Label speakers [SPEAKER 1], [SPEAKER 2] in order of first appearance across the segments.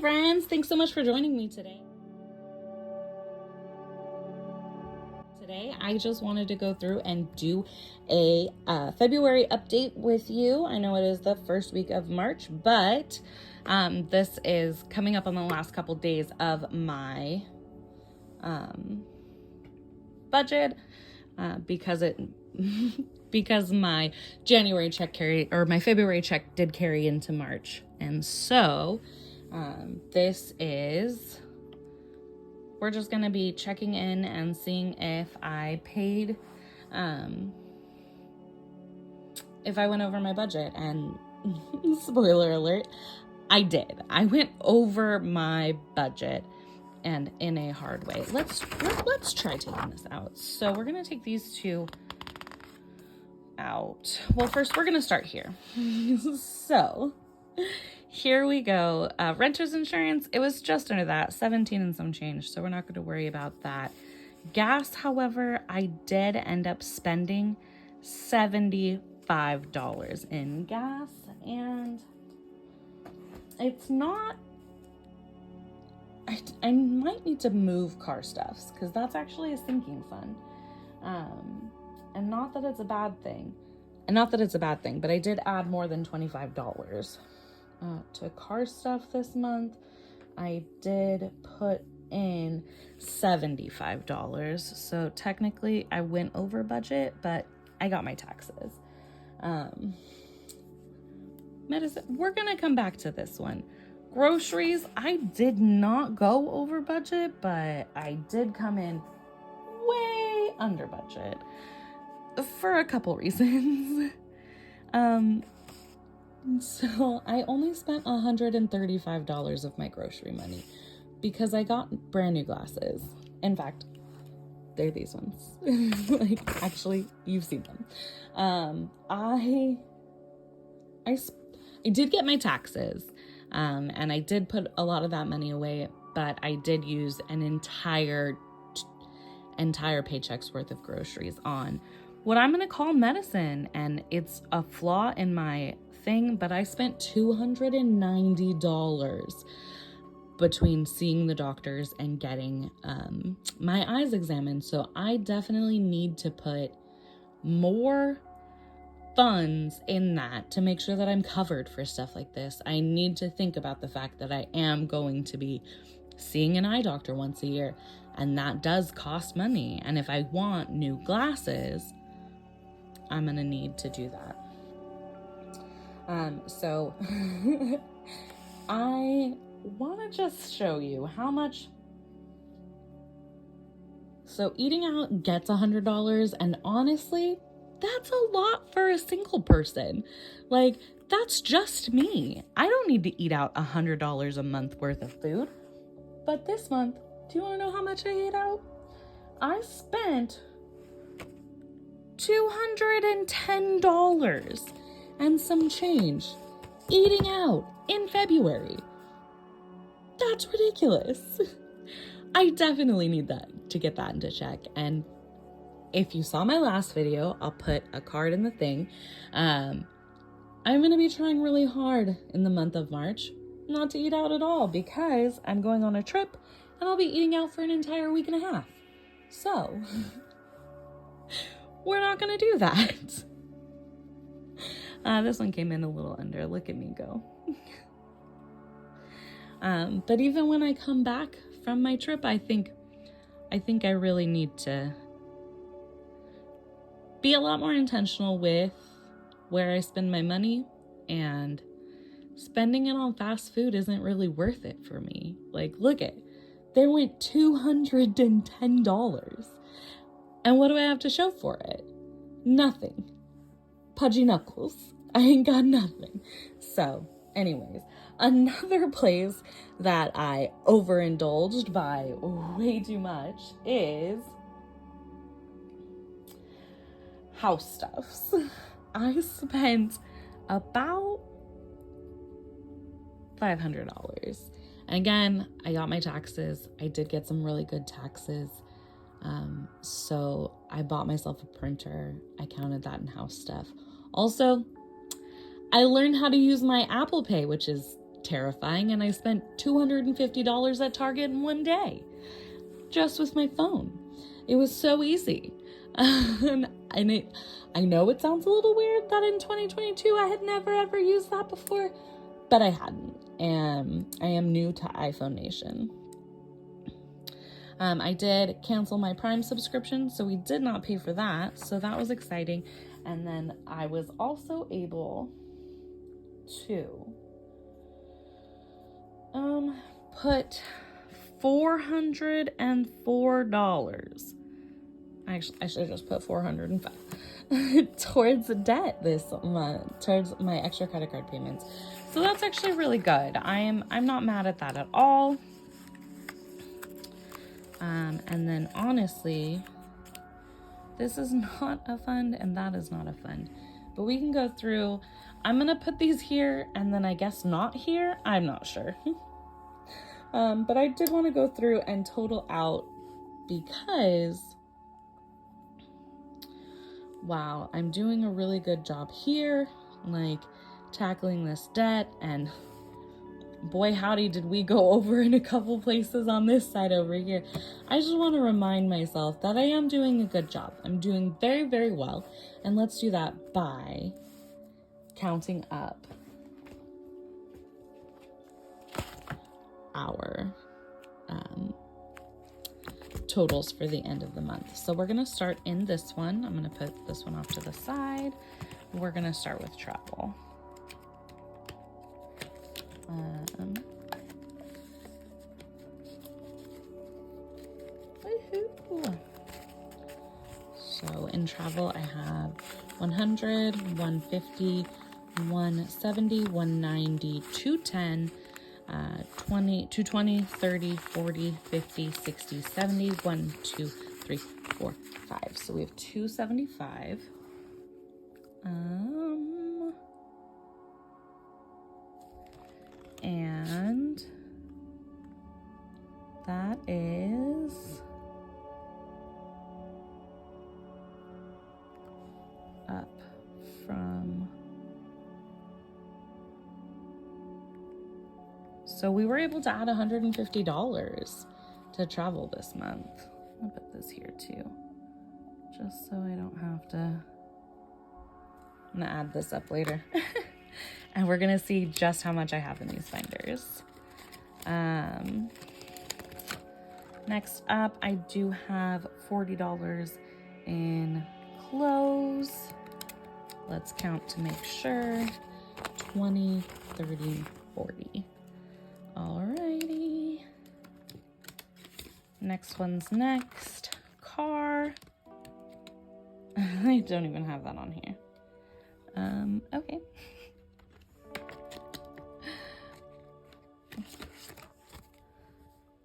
[SPEAKER 1] Hi friends, thanks so much for joining me today. Today I just wanted to go through and do a February update with you. I know it is the first week of March, but this is coming up on the last couple days of my budget because my January check my February check did carry into March. And so we're just going to be checking in and seeing if I paid, if I went over my budget. And spoiler alert, I did. I went over my budget, and in a hard way. Let's try taking this out. So we're going to take these two out. Well, first we're going to start here. So here we go. Renter's insurance, it was just under that, 17 and some change, so we're not going to worry about that. Gas, however, I did end up spending $75 in gas, and it's not... I might need to move car stuffs, because that's actually a sinking fund. And not that it's a bad thing. But I did add more than $25 to car stuff this month. I did put in $75. So technically I went over budget, but I got my taxes. Medicine, we're gonna come back to this one. Groceries, I did not go over budget, but I did come in way under budget for a couple reasons. So I only spent $135 of my grocery money because I got brand new glasses. In fact, they're these ones. Like, actually, you've seen them. I did get my taxes, and I did put a lot of that money away, but I did use an entire paycheck's worth of groceries on what I'm going to call medicine. And it's a flaw in my thing, but I spent $290 between seeing the doctors and getting my eyes examined. So I definitely need to put more funds in that to make sure that I'm covered for stuff like this. I need to think about the fact that I am going to be seeing an eye doctor once a year, and that does cost money. And if I want new glasses, I'm gonna need to do that. So I want to just show you how much. So eating out gets $100, and honestly, that's a lot for a single person. Like, that's just me. I don't need to eat out $100 a month worth of food. But this month, do you want to know how much I ate out? I spent $210 and some change eating out in February. That's ridiculous. I definitely need to get that into check. And if you saw my last video, I'll put a card in the thing. I'm going to be trying really hard in the month of March not to eat out at all, because I'm going on a trip and I'll be eating out for an entire week and a half. So we're not going to do that. This one came in a little under. Look at me go. But even when I come back from my trip, I think I really need to be a lot more intentional with where I spend my money, and spending it on fast food isn't really worth it for me. Like, look at, there went $210. And what do I have to show for it? Nothing. Pudgy knuckles. I ain't got nothing. So, anyways, another place that I overindulged by way too much is house stuffs. I spent about $500. And again, I got my taxes. I did get some really good taxes. So I bought myself a printer. I counted that in house stuff. Also, I learned how to use my Apple Pay, which is terrifying, and I spent $250 at Target in one day, just with my phone. It was so easy. I know it sounds a little weird that in 2022 I had never ever used that before, but I hadn't, and I am new to iPhone Nation. I did cancel my Prime subscription, so we did not pay for that, so that was exciting. And then I was also able to put $404. Actually, I should have just put $405 towards debt this month, towards my extra credit card payments. So that's actually really good. I'm not mad at that at all. And then honestly, this is not a fund and that is not a fund, but we can go through. I'm gonna put these here and then I guess not here. I'm not sure. But I did want to go through and total out because, wow, I'm doing a really good job here, like tackling this debt, and boy howdy did we go over in a couple places on this side over here. I just want to remind myself that I am doing a good job. I'm doing very, very well. And let's do that by counting up our totals for the end of the month. So we're going to start in this one. I'm going to put this one off to the side. We're going to start with travel. Woohoo. So in travel, I have 100, 150, 170, 190, 210, 20, 220, 30, 40, 50, 60, 70, 1, 2, 3, 4, 5. So we have 275. And that is up from, so we were able to add $150 to travel this month. I'll put this here too, just so I don't have to. I'm gonna add this up later. And we're gonna see just how much I have in these binders. Next up, I do have $40 in clothes. Let's count to make sure. 20, 30, 40. Alrighty. Next one's next. Car. I don't even have that on here. Okay.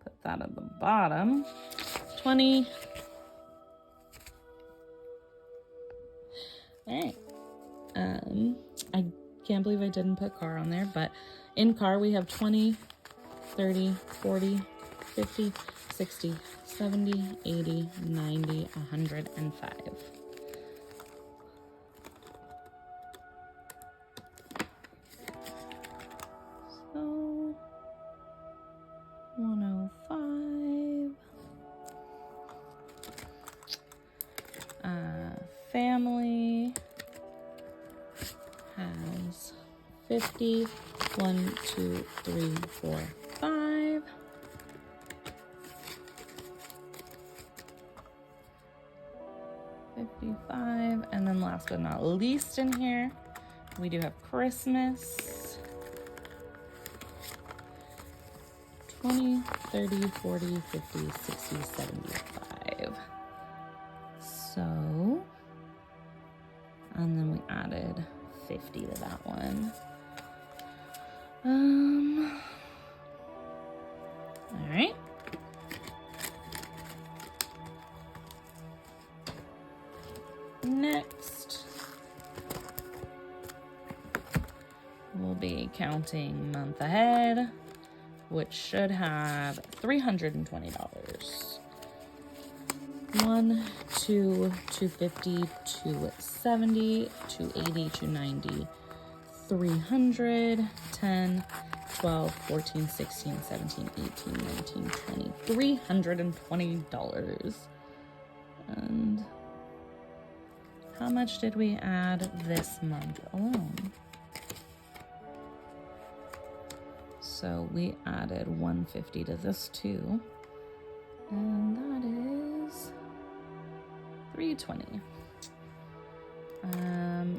[SPEAKER 1] Put that at the bottom. 20. Alright. I can't believe I didn't put car on there, but in car we have 20, 30, 40, 50, 60, 70, 80, 90, 105. So 105. Family has 50. 1, 2, 3, 4, 5. $55. And then last but not least in here, we do have Christmas. 20, 30, 40, 50, 60, 75. So, and then we added 50 to that one. All right. Next, we'll be counting month ahead, which should have $320. 1, 2, 250, 270, 280, 290, 300, 10, 12, 14, 16, 17, 18, 19, 20. $320. And how much did we add this month alone? So we added $150 to this too. And that is $320.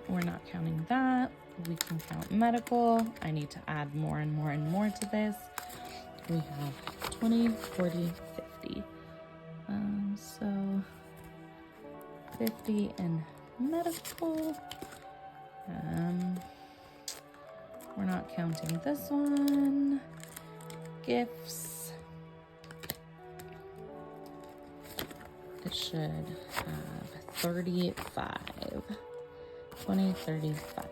[SPEAKER 1] We're not counting that. We can count medical. I need to add more and more and more to this. We have 20, 40, 50. So 50 in medical. We're not counting this one. Gifts. It should have 35. 20, 35.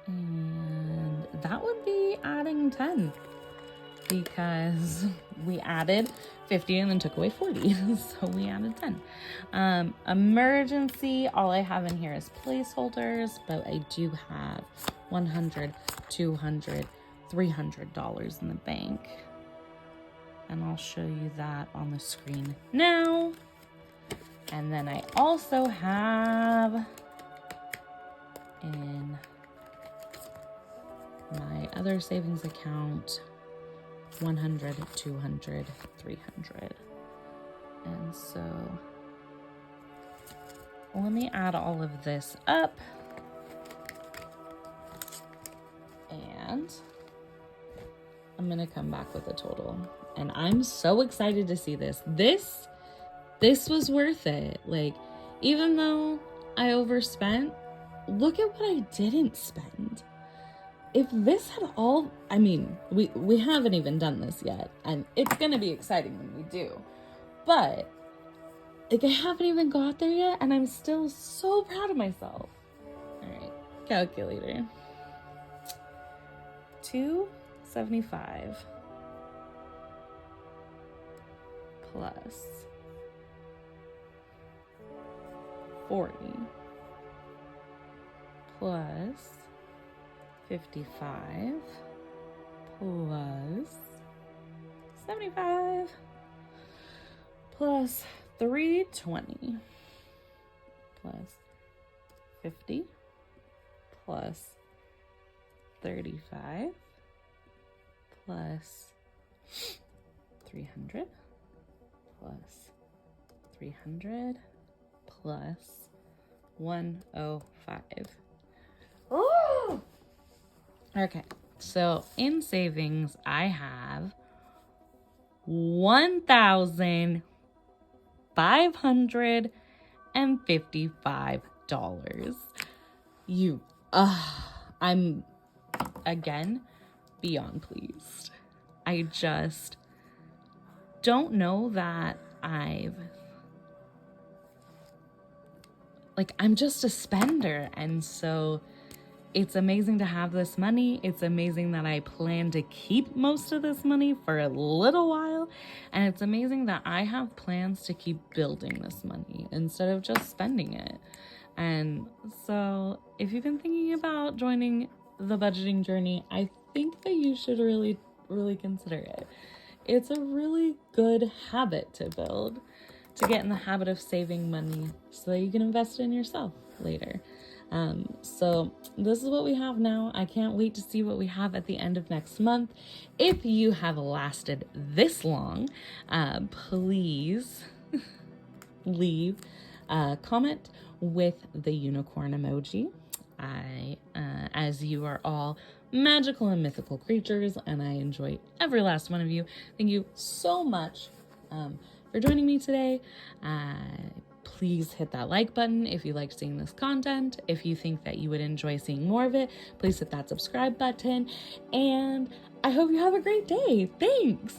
[SPEAKER 1] And that would be adding 10 because we added 50 and then took away 40. So we added 10. Emergency, all I have in here is placeholders, but I do have $100, $200, $300 in the bank. And I'll show you that on the screen now. And then I also have in my other savings account 100, 200, 300. And so let me add all of this up. And I'm gonna come back with a total. And I'm so excited to see this. This was worth it. Like, even though I overspent, look at what I didn't spend. If this had all, I mean, we haven't even done this yet, and it's gonna be exciting when we do. But, like, I haven't even got there yet, and I'm still so proud of myself. All right, calculator. 275 plus 40 plus 55 plus 75 plus 320 plus 50 plus 35 plus 300 plus 300 plus 105. Oh! Okay, so in savings, I have $1,555. I'm again beyond pleased. I just don't know that I'm just a spender, and so it's amazing to have this money. It's amazing that I plan to keep most of this money for a little while, and it's amazing that I have plans to keep building this money instead of just spending it. And so if you've been thinking about joining the budgeting journey, I think that you should really, really consider it. It's a really good habit to build, to get in the habit of saving money so that you can invest in yourself later. So this is what we have now. I can't wait to see what we have at the end of next month. If you have lasted this long, please leave a comment with the unicorn emoji. As you are all magical and mythical creatures, and I enjoy every last one of you. Thank you so much for joining me today. Please hit that like button if you like seeing this content. If you think that you would enjoy seeing more of it, please hit that subscribe button. And I hope you have a great day. Thanks.